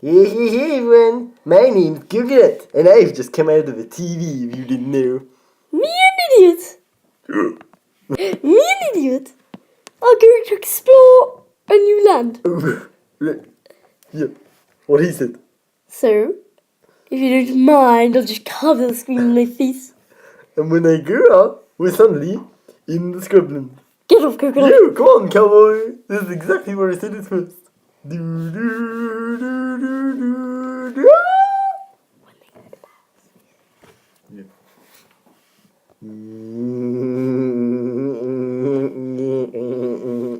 Hey everyone, my name's Guglet, and I've just come out of a TV if you didn't know. Me an idiot! Me an idiot! Are going to explore a new land. Yeah, what he said. So, if you don't mind, I'll just cover the screen with my face. And when I grow up, we're suddenly in the scrubland. Get off, Coconut! You, come on, cowboy! This is exactly where I said it first. Do, do, do, do, do, do. Yeah.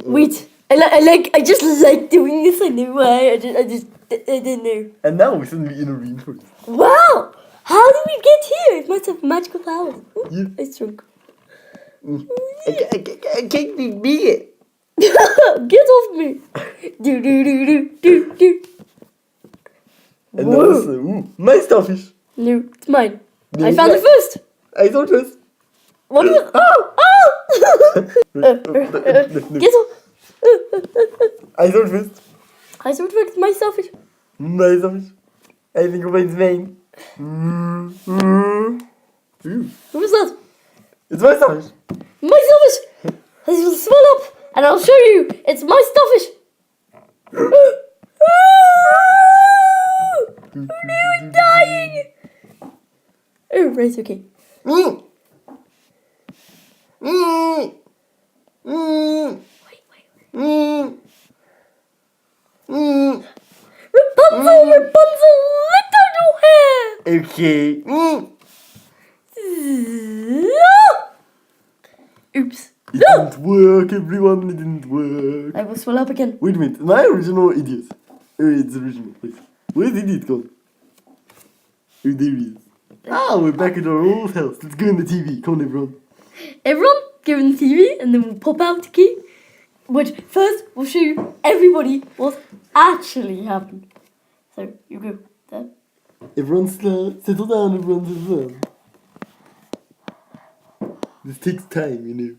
Wait, I just like doing this. I know why. I didn't know. And now we're suddenly in a rainforest. Wow! How did we get here? It must have magical powers. Ooh, Yeah. it's drunk. I can't be it. Get off me! Do do do do do do. And Whoa. also, my starfish. No, it's mine. Yeah, I found it first. I thought first. What? Oh! Get off! I thought first. I thought it was my selfish. My starfish. I think mine's mine. What was that? It's my starfish. My selfish! I will swell up and I'll show you. It's my starfish. Oh no, I'm dying! Oh, right, okay. Rapunzel, Rapunzel, let down your hair! Okay. Oops. It didn't work, everyone. It didn't work. I will swell up again. Wait a minute. My original idiot. Oh, it's original. Wait. Where's the idiot gone? Oh, there he is. Ah, we're back at our old house. Let's go in the TV. Come on, everyone. Everyone, go in the TV and then we'll pop out the key. But first, we'll show you everybody what actually happened. So, you go there. Everyone settle down, everyone settle down. This takes time, you know.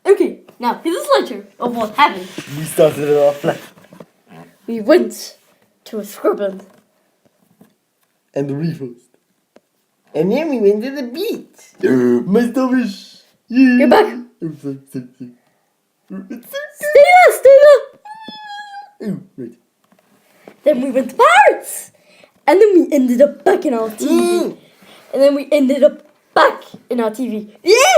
Okay, now here's a slideshow of what happened. We started it off flat. We went to a scrubland. And the reforest. And then we went to the beach. My starfish. Yeah. You're back. Oh, sorry. It's so Stay there. Oh, right. Then we went to Paris. And then we ended up back in our TV. And then we ended up back in our TV. Yeah!